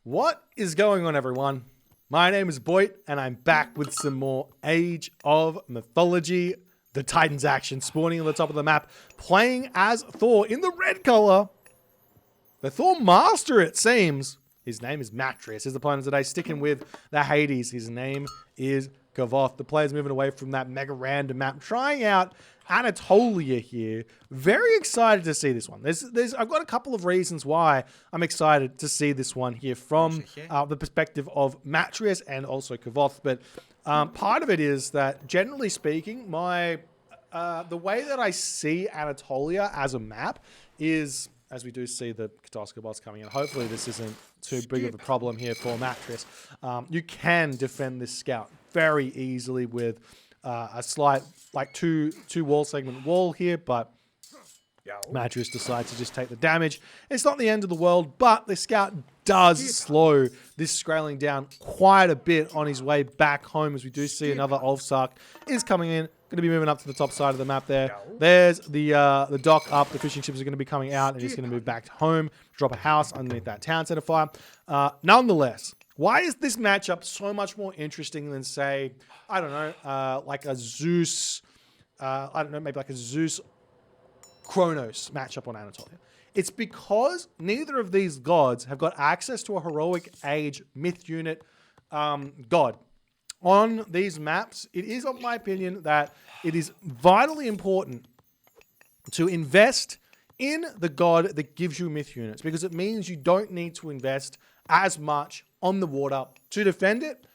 What is going on, everyone? My name is Boit, and I'm back with some more Age of Mythology. The Titans action spawning on the top of the map, playing as Thor in the red color. The Thor master, it seems. His name is Matreiuss. He's the opponent today, sticking with the Hades. His name is Kvoth. The player's moving away from that mega random map, trying out Anatolia here. Very excited to see this one. I've got a couple of reasons why I'm excited to see this one here from the perspective of Matreiuss and also Kvoth. But part of it is that, generally speaking, the way that I see Anatolia as a map is, as we do see the Katoska boss coming in, hopefully this isn't too big of a problem here for Matreiuss. You can defend this scout very easily with a slight, like two wall segment wall here, but Matreiuss decides to just take the damage. It's not the end of the world, but the scout does slow this scaling down quite a bit on his way back home, as we do see another Ulfsark is coming in. Going to be moving up to the top side of the map there. There's the dock up. The fishing ships are going to be coming out, and he's going to move back home, drop a house underneath that town center fire. Nonetheless, why is this matchup so much more interesting than, say, I don't know, like a Zeus, I don't know, maybe like a Zeus Kronos matchup on Anatolia? It's because neither of these gods have got access to a heroic age myth unit god. On these maps, it is, of my opinion, that it is vitally important to invest in the god that gives you myth units, because it means you don't need to invest as much on the water to defend it.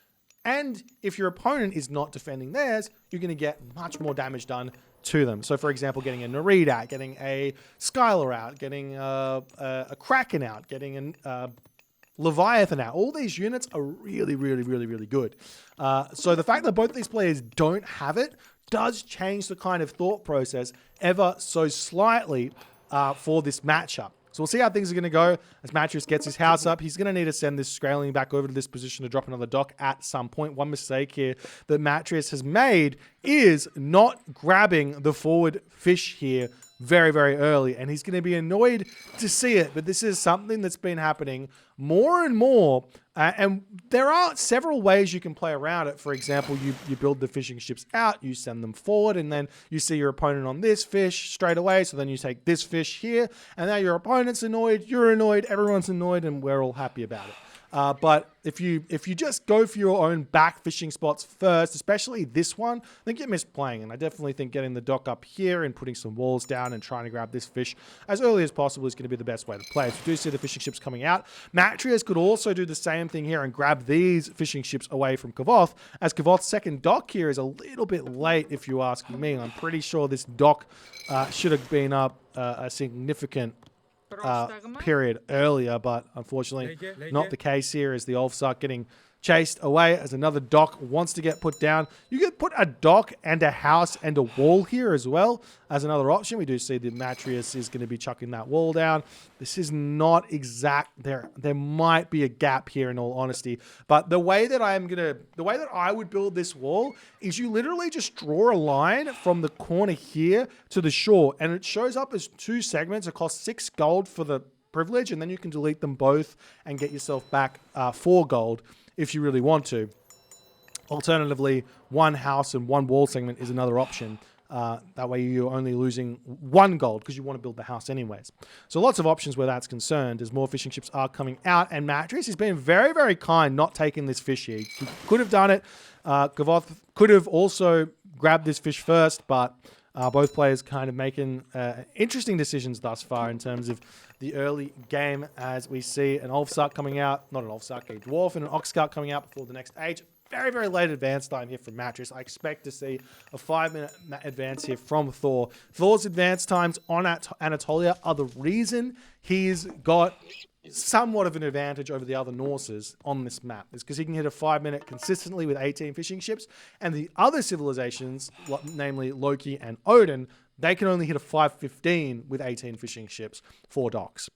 And if your opponent is not defending theirs, you're going to get much more damage done to them. So, for example, getting a Nereid out, getting a Skylar out, getting a Kraken out, getting a Leviathan out. All these units are really, really, really, really good. So the fact that both these players don't have it does change the kind of thought process ever so slightly for this matchup. So we'll see how things are going to go as Matreiuss gets his house up. He's going to need to send this scaling back over to this position to drop another dock at some point. One mistake here that Matreiuss has made is not grabbing the forward fish here very, very early, and he's going to be annoyed to see it. But this is something that's been happening more and more, and there are several ways you can play around it. For example, you build the fishing ships out, you send them forward, and then you see your opponent on this fish straight away, so then you take this fish here, and now your opponent's annoyed, you're annoyed, everyone's annoyed, and we're all happy about it. But if you just go for your own back fishing spots first, especially this one, I think you miss playing. And I definitely think getting the dock up here and putting some walls down and trying to grab this fish as early as possible is going to be the best way to play. So we do see the fishing ships coming out. Matreiuss could also do the same thing here and grab these fishing ships away from Kvoth, as Kvoth's second dock here is a little bit late, if you ask me. I'm pretty sure this dock should have been up a significant period earlier, but unfortunately not the case here, as the Ulfsark getting chased away as another dock wants to get put down. You could put a dock and a house and a wall here as well as another option. We do see that Matreiuss is going to be chucking that wall down. This is not exact. There might be a gap here, in all honesty, but the way that I would build this wall is you literally just draw a line from the corner here to the shore, and it shows up as two segments. It costs 6 gold for the privilege, and then you can delete them both and get yourself back 4 gold if you really want to. Alternatively, one house and one wall segment is another option. That way you're only losing 1 gold because you want to build the house anyways. So lots of options where that's concerned, as more fishing ships are coming out, and Matreiuss has been very, very kind not taking this fish here. He could have done it. Kvoth could have also grabbed this fish first, but both players kind of making interesting decisions thus far in terms of the early game, as we see an Ulfsark coming out, not an Ulfsark, a Dwarf and an Oxscark coming out before the next age. Very, very late advance time here from Matreiuss. I expect to see a 5-minute advance here from Thor. Thor's advance times on Anatolia are the reason he's got somewhat of an advantage over the other Norses on this map. It's because he can hit a 5-minute consistently with 18 fishing ships, and the other civilizations, namely Loki and Odin, they can only hit a 5:15 with 18 fishing ships, 4 docks.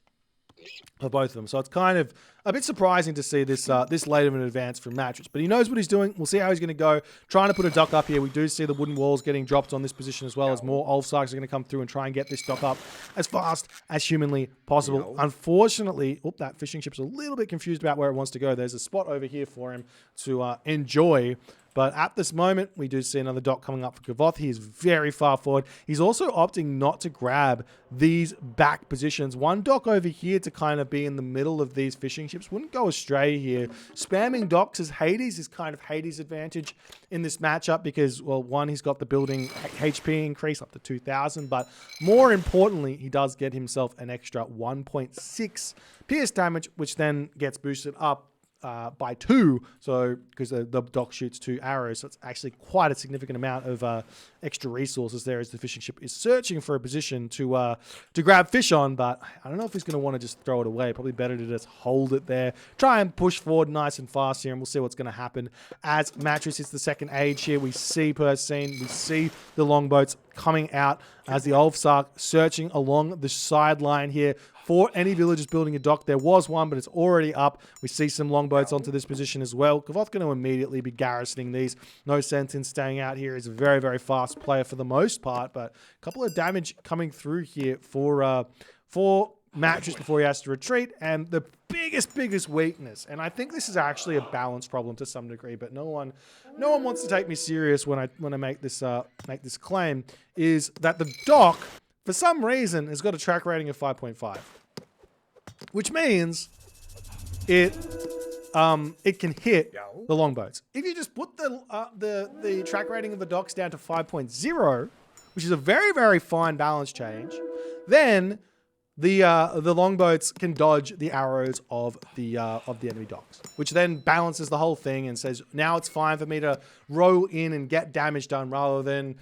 for both of them. So it's kind of a bit surprising to see this this late of an advance from Matreiuss. But he knows what he's doing. We'll see how he's going to go. Trying to put a dock up here. We do see the wooden walls getting dropped on this position as well, as more Ulfsarks are going to come through and try and get this dock up as fast as humanly possible. Unfortunately, that fishing ship's a little bit confused about where it wants to go. There's a spot over here for him to enjoy. But at this moment, we do see another dock coming up for Kvoth. He is very far forward. He's also opting not to grab these back positions. One dock over here to kind of be in the middle of these fishing ships wouldn't go astray here. Spamming docks as Hades is kind of Hades' advantage in this matchup because, well, one, he's got the building HP increase up to 2,000, but more importantly, he does get himself an extra 1.6 pierce damage, which then gets boosted up by 2, so because the dock shoots 2 arrows, so it's actually quite a significant amount of extra resources there as the fishing ship is searching for a position to grab fish on. But I don't know if he's going to want to just throw it away. Probably better to just hold it there, try and push forward nice and fast here, and we'll see what's going to happen as Matreiuss hits the second age here. We see per scene, we see the longboats coming out as the Ulfsark searching along the sideline here for any villagers building a dock. There was one, but it's already up. We see some longboats onto this position as well. Kvoth going to immediately be garrisoning these. No sense in staying out here. He's a very, very fast player for the most part, but a couple of damage coming through here for Matreiuss before he has to retreat. And the biggest weakness, and I think this is actually a balance problem to some degree, but no one wants to take me serious when I make this claim, is that the dock, for some reason, has got a track rating of 5.5, which means it can hit the longboats. If you just put the track rating of the docks down to 5.0, which is a very, very fine balance change, then the longboats can dodge the arrows of the enemy docks, which then balances the whole thing and says, now it's fine for me to row in and get damage done rather than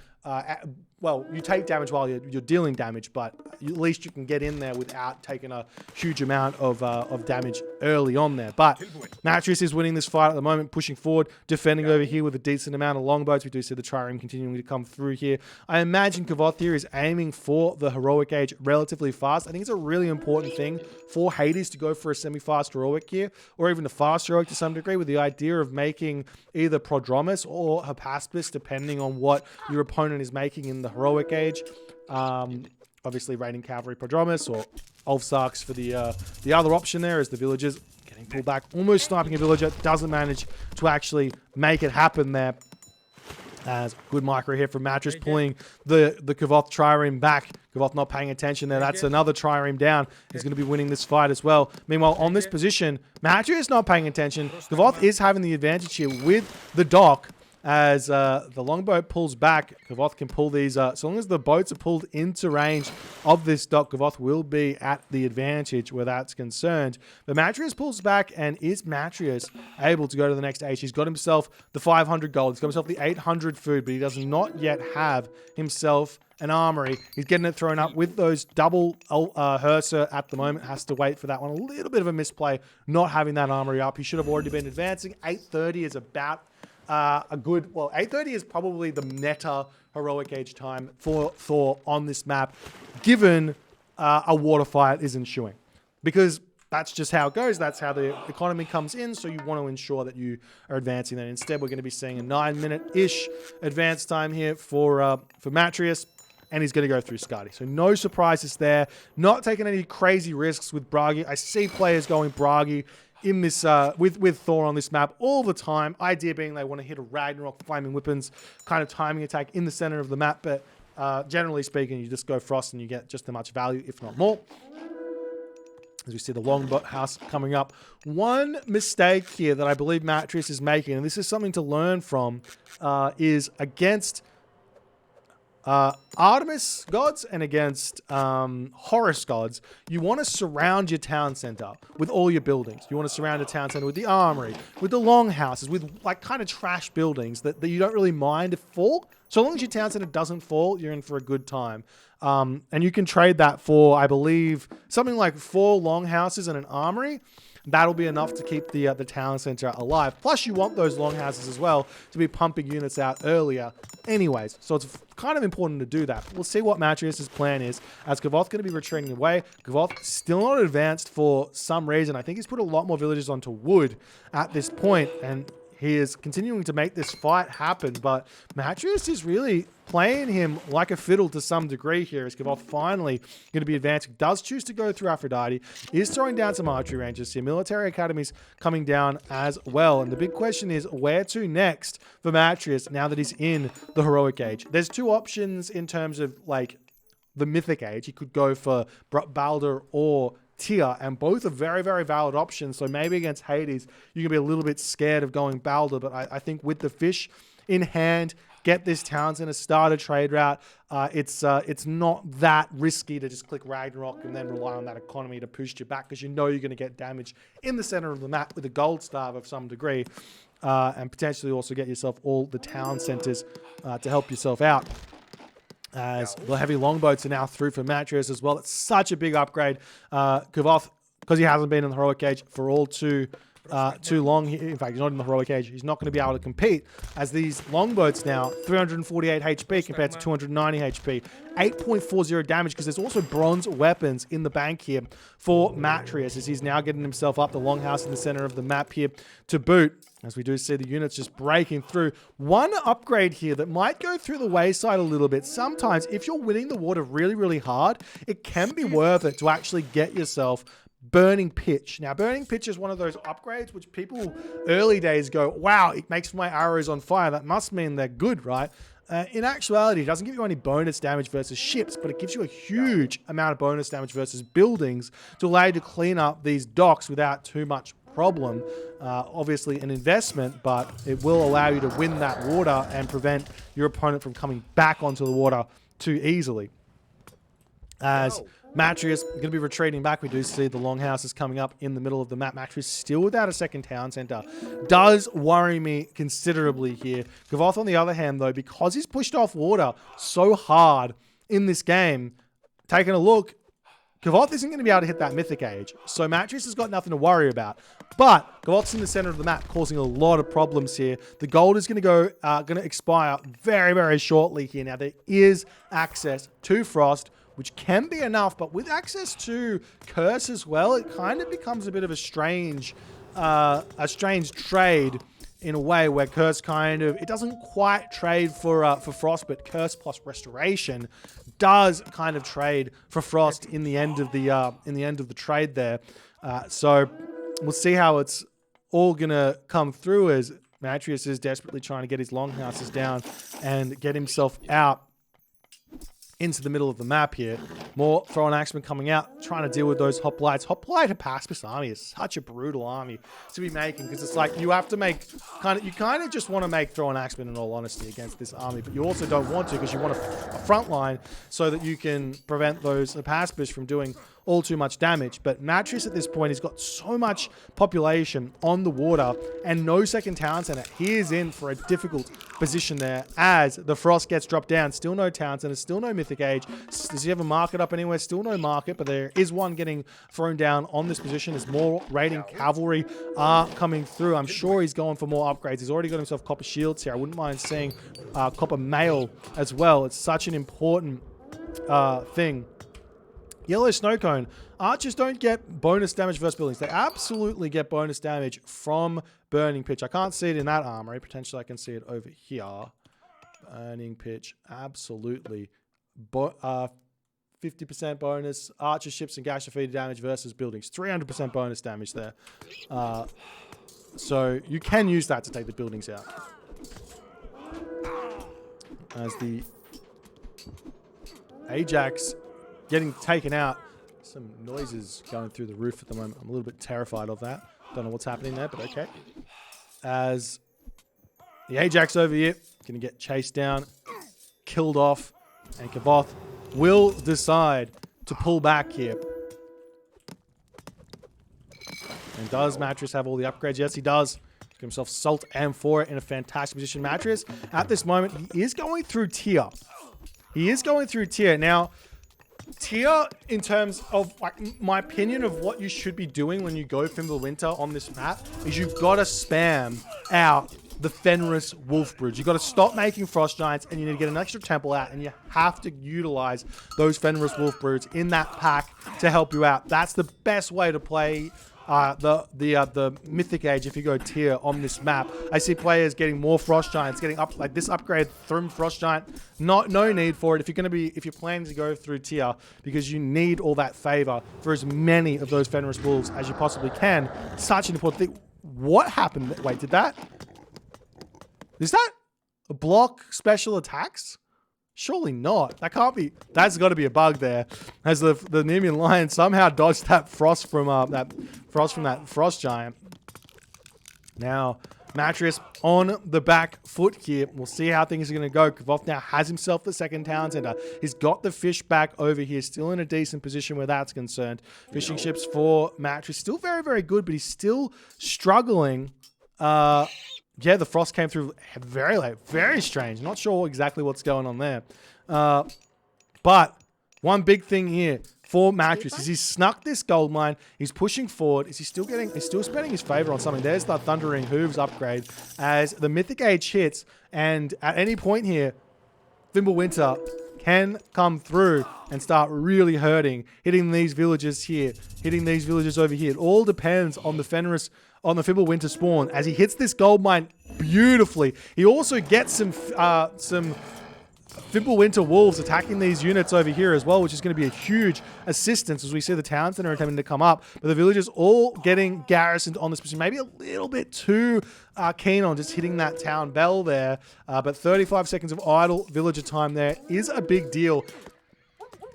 well, you take damage while you're dealing damage, but at least you can get in there without taking a huge amount of damage early on there. But Matreiuss is winning this fight at the moment, pushing forward, defending over here with a decent amount of longboats. We do see the trireme continuing to come through here. I imagine Kvoth here is aiming for the heroic age relatively fast. I think it's a really important thing for Hades to go for a semi-fast heroic here, or even a fast heroic to some degree, with the idea of making either Prodromus or Hypaspis, depending on what your opponent is making in the heroic age. Obviously Raining Cavalry Prodromus, or Ulfsarks for the other option there, is the villagers getting pulled back, almost sniping a villager, doesn't manage to actually make it happen there. As good micro here from Matreiuss, pulling the Kvoth trireme back. Kvoth not paying attention there. That's another trireme down. He's going to be winning this fight as well. Meanwhile, on this position, Matreiuss not paying attention. Kvoth is having the advantage here with the dock. As the longboat pulls back, Kvoth can pull these. So long as the boats are pulled into range of this dock, Kvoth will be at the advantage where that's concerned. But Matreiuss pulls back, and is Matreiuss able to go to the next age? He's got himself the 500 gold. He's got himself the 800 food, but he does not yet have himself an armory. He's getting it thrown up with those double Herser at the moment. Has to wait for that one. A little bit of a misplay not having that armory up. He should have already been advancing. 8:30 is about a good, well, 8:30 is probably the meta heroic age time for Thor on this map, given a water fight is ensuing, because that's just how it goes. That's how the economy comes in. So you want to ensure that you are advancing that. Instead, we're going to be seeing a 9-minute-ish advance time here for Matreiuss, and he's going to go through Skadi. So no surprises there. Not taking any crazy risks with Bragi. I see players going Bragi in this with Thor on this map all the time. Idea being they want to hit a Ragnarok Flaming Weapons kind of timing attack in the center of the map, but generally speaking, you just go Frost and you get just as much value, if not more. As we see the longboat house coming up. One mistake here that I believe Matreiuss is making, and this is something to learn from, is against Artemis gods and against Horus gods, you want to surround your town center with all your buildings. You want to surround a town center with the armory, with the longhouses, with like kind of trash buildings that you don't really mind if fall. So long as your town center doesn't fall, you're in for a good time. And you can trade that for, I believe, something like 4 longhouses and an armory. That'll be enough to keep the town center alive. Plus, you want those longhouses as well to be pumping units out earlier anyways. So it's kind of important to do that. We'll see what Matreiuss' plan is, as Kvoth going to be retreating away. Kvoth still not advanced for some reason. I think he's put a lot more villages onto wood at this point, and he is continuing to make this fight happen, but Matreiuss is really playing him like a fiddle to some degree here, as Kvoth finally going to be advancing. Does choose to go through Aphrodite, is throwing down some archery ranges here. Military academies coming down as well, and the big question is where to next for Matreiuss now that he's in the heroic age. There's two options in terms of like the mythic age. He could go for Balder or Tyr, and both are very, very valid options. So maybe against Hades, you can be a little bit scared of going Balder, but I think with the fish in hand, get this town center, start a trade route. It's not that risky to just click Ragnarok and then rely on that economy to push you back, because you know you're going to get damage in the center of the map with a gold starve of some degree, and potentially also get yourself all the town centers to help yourself out. As the heavy longboats are now through for Matreiuss as well. It's such a big upgrade. Kvoth, because he hasn't been in the heroic age for all too long. In fact, he's not in the heroic age. He's not going to be able to compete, as these longboats now, 348 HP compared to 290 HP. 8.40 damage, because there's also bronze weapons in the bank here for Matreiuss, as he's now getting himself up the longhouse in the center of the map here to boot. As we do see the units just breaking through. One upgrade here that might go through the wayside a little bit. Sometimes, if you're winning the water really, really hard, it can be worth it to actually get yourself Burning Pitch. Now, Burning Pitch is one of those upgrades which people early days go, wow, it makes my arrows on fire. That must mean they're good, right? In actuality, it doesn't give you any bonus damage versus ships, but it gives you a huge amount of bonus damage versus buildings to allow you to clean up these docks without too much problem. Obviously an investment, but it will allow you to win that water and prevent your opponent from coming back onto the water too easily. As Matreiuss going to be retreating back, we do see the longhouses coming up in the middle of the map. Matreiuss still without a second town center. Does worry me considerably here. Kvoth, on the other hand, though, because he's pushed off water so hard in this game, taking a look, Kvoth isn't going to be able to hit that mythic age. So Matreiuss has got nothing to worry about. But Kvoth's in the center of the map, causing a lot of problems here. The gold is going to expire very, very shortly here. Now, there is access to Frost, which can be enough, but with access to Curse as well, it kind of becomes a bit of a strange trade in a way, where Curse it doesn't quite trade for Frost, but Curse plus Restoration does kind of trade for Frost in the end of the trade there. So we'll see how it's all gonna come through, as Matreiuss is desperately trying to get his longhouses down and get himself out into the middle of the map here. More Thrown Axemen coming out, trying to deal with those hoplites. Hoplite Hypaspis army is such a brutal army to be making, because it's like you have to make you kind of just want to make Thrown Axemen, in all honesty, against this army, but you also don't want to, because you want a front line so that you can prevent those Hypaspis from doing all too much damage. But Matreiuss at this point, he's got so much population on the water and no second town center. He is in for a difficult position there, as the Frost gets dropped down. Still no town center, still no mythic age. Does he have a market up anywhere? Still no market, but there is one getting thrown down on this position as more raiding cavalry are coming through. I'm sure he's going for more upgrades. He's already got himself copper shields here. I wouldn't mind seeing copper mail as well. It's such an important thing. Yellow Snow Cone. Archers don't get bonus damage versus buildings. They absolutely get bonus damage from Burning Pitch. I can't see it in that armory. Potentially I can see it over here. Burning Pitch. Absolutely. 50% bonus. Archer ships and gash defeated damage versus buildings. 300% bonus damage there. So you can use that to take the buildings out. As the Ajax getting taken out. Some noises going through the roof at the moment. I'm a little bit terrified of that. Don't know what's happening there, but okay. As the Ajax over here, going to get chased down, killed off, and Kvoth will decide to pull back here. And does Matreiuss have all the upgrades? Yes, he does. He's got himself Salt and 4 in a fantastic position. Matreiuss, at this moment, he is going through Tyr. He is going through Tyr. Now, Tier, in terms of like my opinion of what you should be doing when you go Fimbulwinter on this map, is you've got to spam out the Fenris Wolf Brood. You've got to stop making Frost Giants, and you need to get an extra temple out, and you have to utilize those Fenris Wolf Broods in that pack to help you out. That's the best way to play the Mythic Age if you go tier on this map. I see players getting more Frost Giants, getting up like this upgrade from Frost Giant. No need for it if you're planning to go through tier, because you need all that favor for as many of those Fenris Wolves as you possibly can. Such an important thing. What happened? Wait, is that a block special attacks? Surely not. That can't be. That's got to be a bug there. As the Nemean Lion somehow dodged that frost from that Frost Giant. Now, Matreiuss on the back foot here. We'll see how things are going to go. Kvoth now has himself the second town center. He's got the fish back over here. Still in a decent position where that's concerned. Fishing ships for Matreiuss. Still very, very good, but he's still struggling. Yeah, the frost came through very late. Very strange. Not sure exactly what's going on there. But one big thing here for Matreiuss is he's snuck this gold mine. He's pushing forward. He's still spending his favor on something. There's the Thundering Hooves upgrade as the Mythic Age hits. And at any point here, Fimbulwinter can come through and start really hitting these villages here, hitting these villages over here. It all depends on the Fenris, on the Fimbulwinter spawn as he hits this gold mine beautifully. He also gets some Fimbulwinter wolves attacking these units over here as well, which is going to be a huge assistance as we see the town center attempting to come up. But the villagers all getting garrisoned on this position, maybe a little bit too keen on just hitting that town bell there. But 35 seconds of idle villager time there is a big deal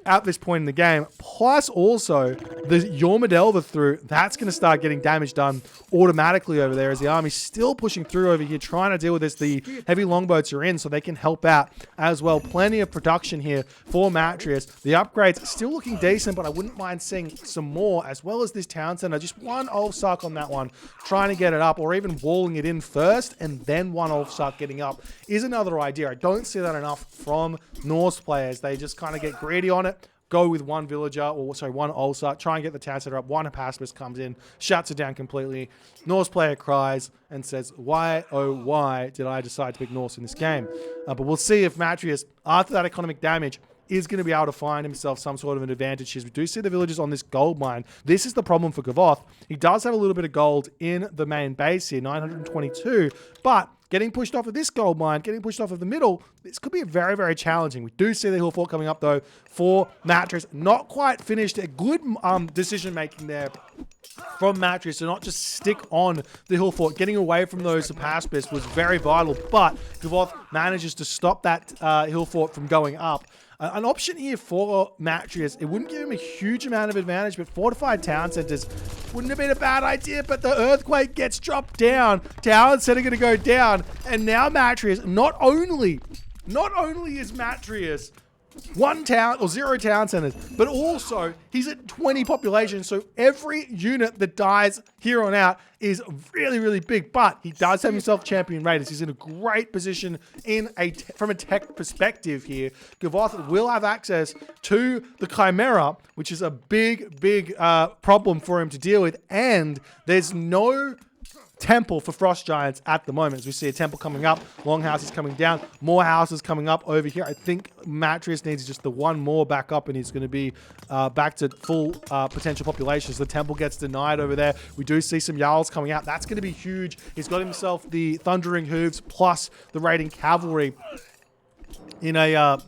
at this point in the game. Plus also the Yormadelva through, that's going to start getting damage done automatically over there as the army's still pushing through over here, trying to deal with this. The heavy longboats are in so they can help out as well. Plenty of production here for Matreiuss. The upgrades still looking decent, but I wouldn't mind seeing some more, as well as this town center. Just one old suck on that one, trying to get it up, or even walling it in first and then one old suck getting up is another idea. I don't see that enough from Norse players. They just kind of get greedy on it. Go with one villager, or sorry, one Ulsa, try and get the town center up. One Hephaestus comes in, shuts it down completely. Norse player cries and says, why, oh why did I decide to pick Norse in this game? But we'll see if Matreiuss, after that economic damage, is going to be able to find himself some sort of an advantage here. We do see the villagers on this gold mine. This is the problem for Kvoth. He does have a little bit of gold in the main base here, 922, but getting pushed off of this gold mine, getting pushed off of the middle, this could be very, very challenging. We do see the hill fort coming up, though, for Matreiuss. Not quite finished. A good decision-making there from Matreiuss to not just stick on the hill fort. Getting away from those Hephaestus was very vital, but Kvoth manages to stop that hill fort from going up. An option here for Matreiuss, it wouldn't give him a huge amount of advantage, but fortified town centers wouldn't have been a bad idea, but the earthquake gets dropped down. Town center going to go down, and now Matreiuss, not only is Matreiuss one town or 0 town centers, but also he's at 20 population, so every unit that dies here on out is really, really big. But he does have himself champion raiders. He's in a great position from a tech perspective here. Kvoth will have access to the Chimera, which is a big problem for him to deal with, and there's no temple for Frost Giants at the moment. As we see a temple coming up, longhouses coming down, more houses coming up over here. I think Matreiuss needs just the one more back up and he's going to be back to full potential population. So the temple gets denied over there. We do see some Jarls coming out. That's going to be huge. He's got himself the Thundering Hooves plus the raiding cavalry in a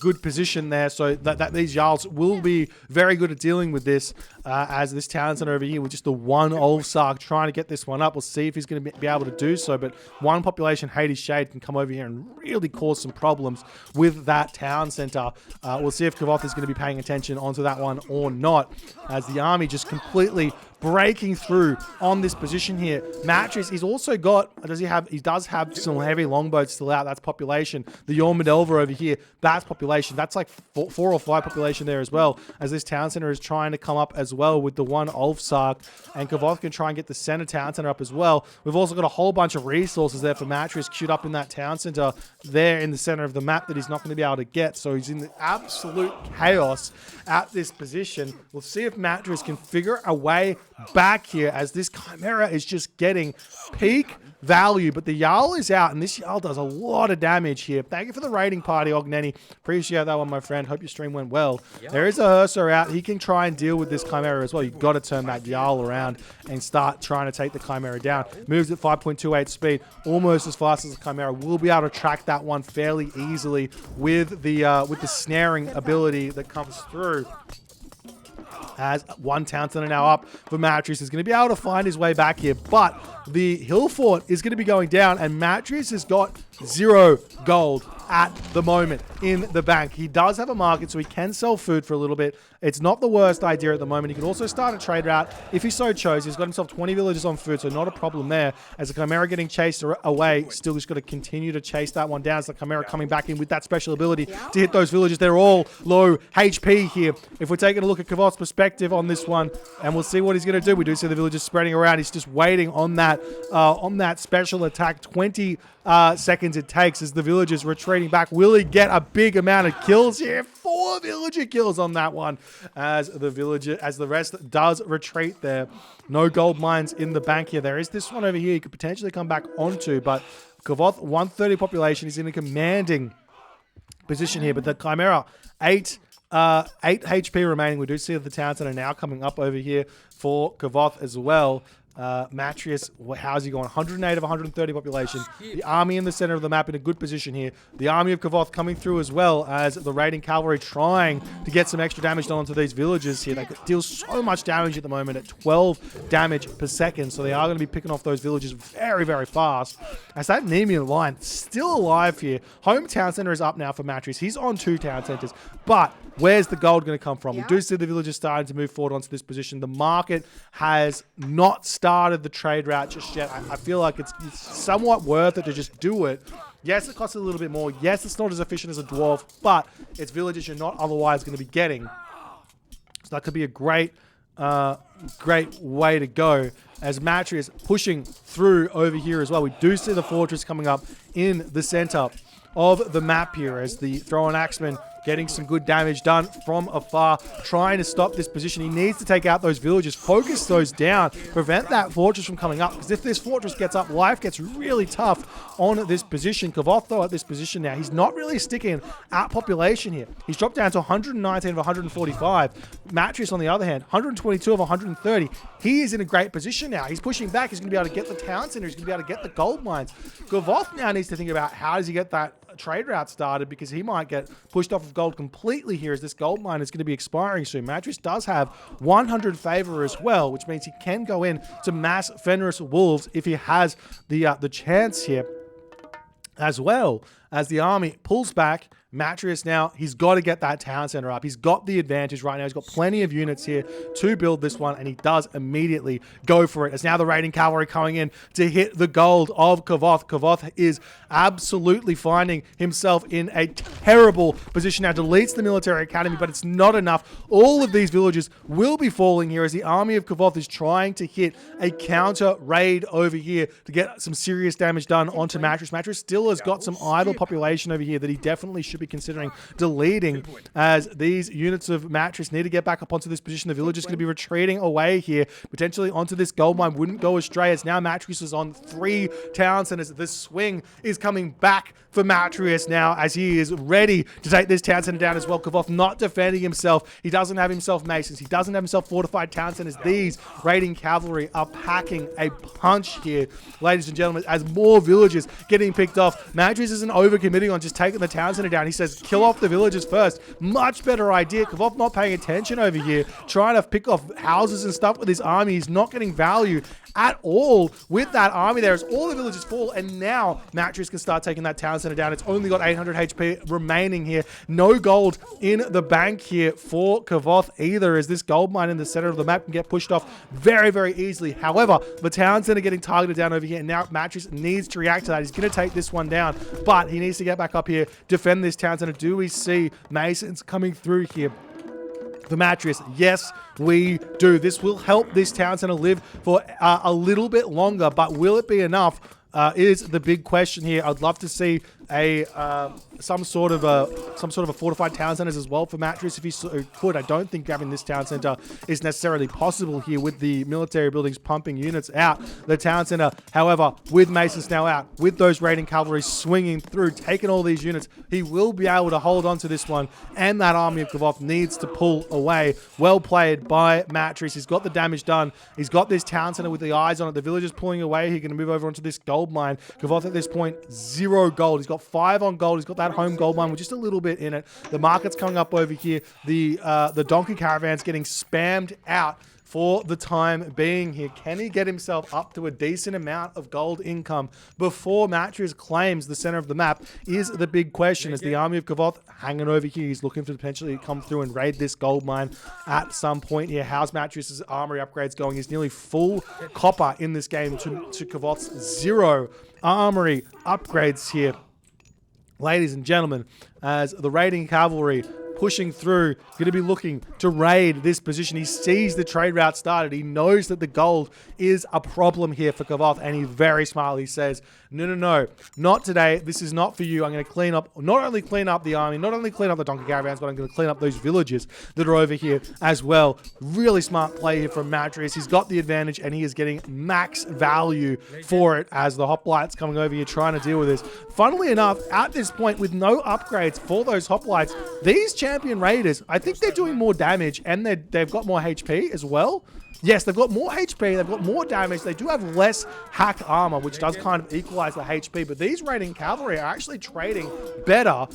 good position there, so that these Jarls will be very good at dealing with this as this town center over here with just the one Ulfsark trying to get this one up. We'll see if he's going to be able to do so, but one population Hades Shade can come over here and really cause some problems with that town center. We'll see if Kvoth is going to be paying attention onto that one or not, as the army just completely breaking through on this position here. Matreiuss, he's also got, he does have some heavy longboats still out. That's population. The Yormadelva over here, that's population. That's like 4 or 5 population there as well, as this town center is trying to come up as well with the one Ulfsark, and Kvoth can try and get the center town center up as well. We've also got a whole bunch of resources there for Matreiuss queued up in that town center there in the center of the map that he's not going to be able to get. So he's in the absolute chaos at this position. We'll see if Matreiuss can figure a way back here as this Chimera is just getting peak value, but the Jarl is out, and this Jarl does a lot of damage here. Thank you for the raiding party, Ogneni. Appreciate that one, my friend. Hope your stream went well. Yep. There is a Ursa out. He can try and deal with this Chimera as well. You've got to turn that Jarl around and start trying to take the Chimera down. Moves at 5.28 speed, almost as fast as the Chimera. Will be able to track that one fairly easily with the snaring ability that comes through. As one town center now up for Matreiuss, is going to be able to find his way back here, but the hill fort is going to be going down, and Matreiuss has got 0 gold at the moment in the bank. He does have a market, so he can sell food for a little bit. It's not the worst idea at the moment. He can also start a trade route if he so chose. He's got himself 20 villages on food, so not a problem there. As the Chimera getting chased away, still just got to continue to chase that one down. As the Chimera coming back in with that special ability to hit those villages. They're all low HP here. If we're taking a look at Kvoth's perspective on this one, and we'll see what he's going to do. We do see the villagers spreading around. He's just waiting on that special attack. 20 seconds it takes as the villagers retreating back. Will he get a big amount of kills here? 4 villager kills on that one as the rest does retreat there. No gold mines in the bank here. There is this one over here you could potentially come back onto, but Kvoth 130 population is in a commanding position here, but the Chimera 8 HP remaining. We do see the town center now coming up over here for Kvoth as well. Matreiuss, how's he going? 108 of 130 population. The army in the center of the map in a good position here. The army of Kvoth coming through as well as the raiding cavalry trying to get some extra damage done onto these villages here. They deal so much damage at the moment at 12 damage per second. So they are going to be picking off those villages very, very fast. As that Nemean line still alive here. Home town center is up now for Matreiuss. He's on 2 town centers. But where's the gold going to come from? We do see the villagers starting to move forward onto this position. The market has not started the trade route just yet. I feel like it's somewhat worth it to just do it. Yes, it costs a little bit more. Yes, it's not as efficient as a dwarf, but it's villages you're not otherwise going to be getting. So that could be a great way to go as Matreiuss pushing through over here as well. We do see the fortress coming up in the center of the map here as the Throw and Axeman getting some good damage done from afar, trying to stop this position. He needs to take out those villages, focus those down, prevent that fortress from coming up, because if this fortress gets up, life gets really tough on this position. Kvoth, though, at this position now, he's not really sticking at population here. He's dropped down to 119 of 145. Matreiuss, on the other hand, 122 of 130. He is in a great position now. He's pushing back. He's going to be able to get the town center. He's going to be able to get the gold mines. Kvoth now needs to think about how does he get that trade route started, because he might get pushed off of gold completely here as this gold mine is going to be expiring soon. Matreiuss does have 100 favor as well, which means he can go in to mass Fenris Wolves if he has the chance here, as well as the army pulls back. Matreiuss now, he's got to get that town center up. He's got the advantage right now. He's got plenty of units here to build this one, and he does immediately go for it. As now the raiding cavalry coming in to hit the gold of Kvoth. Kvoth is absolutely finding himself in a terrible position now. Deletes the military academy, but it's not enough. All of these villages will be falling here as the army of Kvoth is trying to hit a counter raid over here to get some serious damage done onto Matreiuss. Matreiuss still has got some idle population over here that he definitely should be considering deleting, as these units of Matreiuss need to get back up onto this position. The village is going to be retreating away here, potentially onto this gold mine. Wouldn't go astray as now Matreiuss is on 3 town centers. This swing is coming back for Matreiuss now as he is ready to take this town center down as well. Kvoth not defending himself. He doesn't have himself masons. He doesn't have himself fortified town centers. These raiding cavalry are packing a punch here, ladies and gentlemen, as more villages getting picked off. Matreiuss isn't overcommitting on just taking the town center down. He says, kill off the villagers first. Much better idea. Kvoth not paying attention over here, trying to pick off houses and stuff with his army. He's not getting value at all with that army there as all the villages fall, and now Matreiuss can start taking that town center down. It's only got 800 HP remaining here. No gold in the bank here for Kvoth either, as this gold mine in the center of the map can get pushed off very, very easily. However, the town center getting targeted down over here, and now Matreiuss needs to react to that. He's going to take this one down, but he needs to get back up here, defend this town center. Do we see masons coming through here? the Matreiuss. Yes, we do. This will help this town center live for a little bit longer, but will it be enough? Is the big question here. I'd love to see some sort of a fortified town centers as well for Matreiuss if he could. I don't think grabbing this town center is necessarily possible here with the military buildings pumping units out. The town center, however, with Masons now out, with those raiding cavalry swinging through, taking all these units, he will be able to hold on to this one, and that army of Kvoth needs to pull away. Well played by Matreiuss. He's got the damage done. He's got this town center with the eyes on it. The villagers pulling away. He's going to move over onto this gold mine. Kvoth at this point, 0 gold. He's got 5 on gold. He's got that home gold mine with just a little bit in it. The market's coming up over here. The donkey caravan's getting spammed out for the time being here. Can he get himself up to a decent amount of gold income before Matreiuss claims the center of the map is the big question. As the army of Kvoth hanging over here, he's looking to potentially come through and raid this gold mine at some point here. How's Matreiuss' armory upgrades going? He's nearly full copper in this game to Kvoth's 0 armory upgrades here. Ladies and gentlemen, as the raiding cavalry pushing through, going to be looking to raid this position. He sees the trade route started. He knows that the gold is a problem here for Kvoth, and he very smartly says, no, not today. This is not for you. I'm going to clean up, not only clean up the army, not only clean up the donkey caravans, but I'm going to clean up those villages that are over here as well. Really smart play here from Matreiuss. He's got the advantage, and he is getting max value for it as the hoplites coming over here trying to deal with this. Funnily enough, at this point, with no upgrades for those hoplites, these champion raiders, I think they're doing more damage, and they've got more HP as well. Yes, they've got more HP, they've got more damage, they do have less hack armor, which does kind of equalize the HP, but these raiding cavalry are actually trading better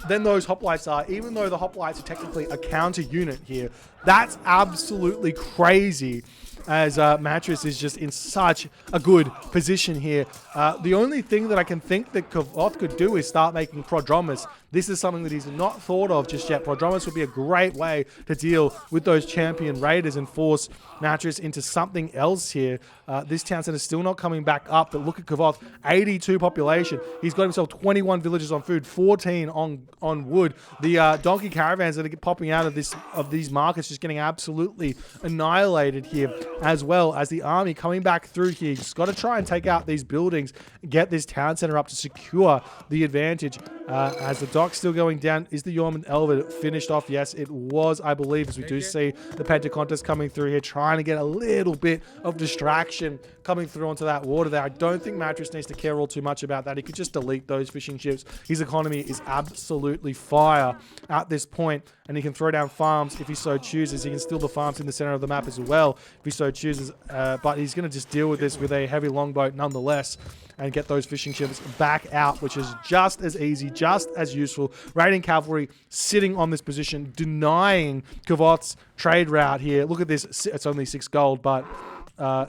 than those hoplites are, even though the hoplites are technically a counter unit here. That's absolutely crazy, as Matreiuss is just in such a good position here. The only thing that I can think that Kvoth could do is start making prodromus. This is something that he's not thought of just yet. Prodromus would be a great way to deal with those champion raiders and force Matreiuss into something else here. This town center is still not coming back up, but look at Kvoth, 82 population. He's got himself 21 villages on food, 14 on wood. The donkey caravans that are popping out of these markets just getting absolutely annihilated here, as well as the army coming back through here. He's got to try and take out these buildings, get this town center up to secure the advantage. As the dock's still going down, is the Yeoman Elven finished off? Yes, it was, I believe, as we do see the Pentacontas coming through here, trying to get a little bit of distraction coming through onto that water there. I don't think Matreiuss needs to care all too much about that. He could just delete those fishing ships. His economy is absolutely fire at this point, and he can throw down farms if he so chooses. He can steal the farms in the center of the map as well if he so chooses, but he's going to just deal with this with a heavy longboat nonetheless and get those fishing ships back out, which is just as easy, just as useful. Raiding cavalry sitting on this position, denying Kvoth's trade route here. Look at this. It's only 6 gold, but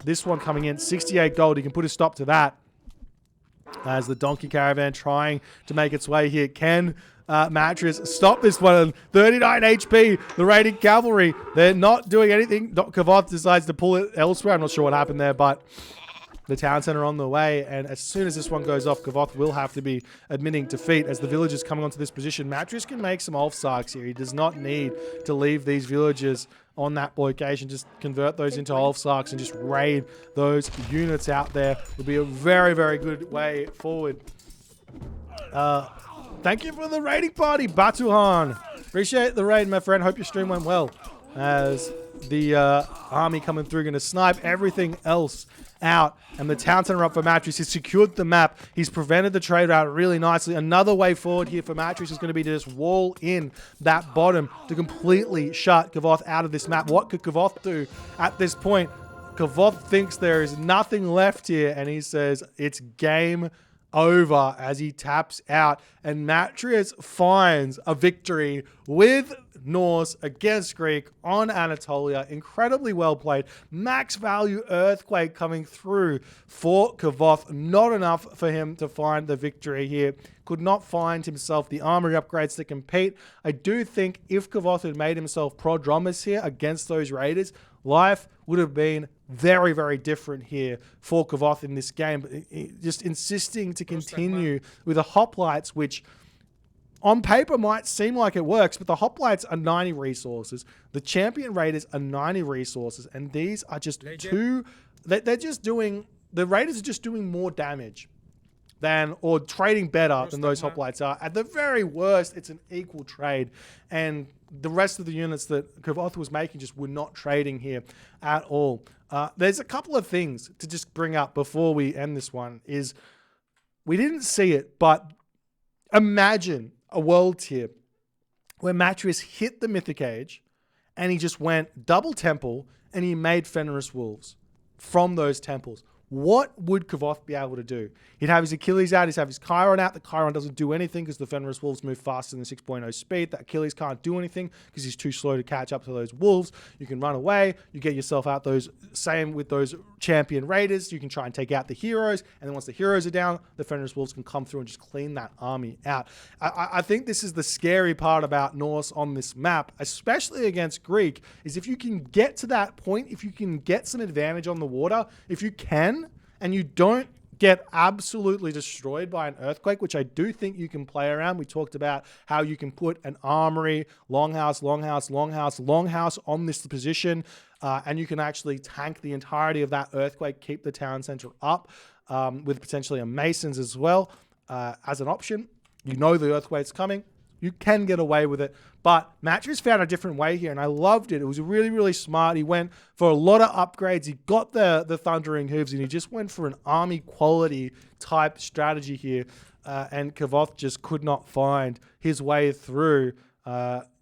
this one coming in, 68 gold. He can put a stop to that. As the donkey caravan trying to make its way here. Can Matreiuss stop this one? 39 HP. The raiding cavalry, they're not doing anything. Kvoth decides to pull it elsewhere. I'm not sure what happened there, but the town center on the way, and as soon as this one goes off, Kvoth will have to be admitting defeat. As the villagers coming onto this position, Matreiuss can make some Ulfsarks here. He does not need to leave these villagers on that location. Just convert those into Ulfsarks and just raid those units out there. Would be a very, very good way forward. Thank you for the raiding party, Batuhan. Appreciate the raid, my friend. Hope your stream went well. As the army coming through, going to snipe everything else out, and the town center up for Matreiuss. He's secured the map. He's prevented the trade route really nicely. Another way forward here for Matreiuss is going to be to just wall in that bottom to completely shut Kvoth out of this map. What could Kvoth do at this point? Kvoth thinks there is nothing left here, and he says it's game over as he taps out, and Matreiuss finds a victory with Norse against Greek on Anatolia. Incredibly well played. Max value earthquake coming through for Kvoth. Not enough for him to find the victory here. Could not find himself the armory upgrades to compete. I do think if Kvoth had made himself prodromus here against those raiders, life would have been very, very different here for Kvoth in this game. But just insisting to continue with the hoplites, which on paper might seem like it works, but the hoplites are 90 resources. The champion raiders are 90 resources, and these are just they're just doing, the raiders are just doing more damage than, or trading better than those hoplites are. At the very worst, it's an equal trade, and the rest of the units that Kvoth was making just were not trading here at all. There's a couple of things to just bring up before we end this one. Is we didn't see it, but imagine a world tier where Matreiuss hit the Mythic Age and he just went double temple and he made Fenris Wolves from those temples. What would Kvoth be able to do? He'd have his Achilles out, he'd have his Chiron out. The Chiron doesn't do anything because the Fenris Wolves move faster than 6.0 speed. The Achilles can't do anything because he's too slow to catch up to those wolves. You can run away, you get yourself out those, same with those champion raiders. You can try and take out the heroes, and then once the heroes are down, the Fenris Wolves can come through and just clean that army out. I think this is the scary part about Norse on this map, especially against Greek, is if you can get to that point, if you can get some advantage on the water, if you can, and you don't get absolutely destroyed by an earthquake, which I do think you can play around. We talked about how you can put an armory, longhouse, longhouse, longhouse, longhouse on this position, and you can actually tank the entirety of that earthquake, keep the town center up, with potentially a masons as well, as an option. You know the earthquake's coming. You can get away with it. But Matreiuss found a different way here, and I loved it. It was really, really smart. He went for a lot of upgrades. He got the Thundering Hooves, and he just went for an army quality type strategy here. And Kvoth just could not find his way through,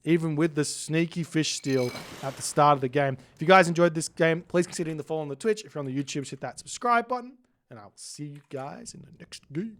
even with the sneaky fish steal at the start of the game. If you guys enjoyed this game, please consider hitting the follow on the Twitch. If you're on the YouTube, hit that subscribe button, and I'll see you guys in the next game.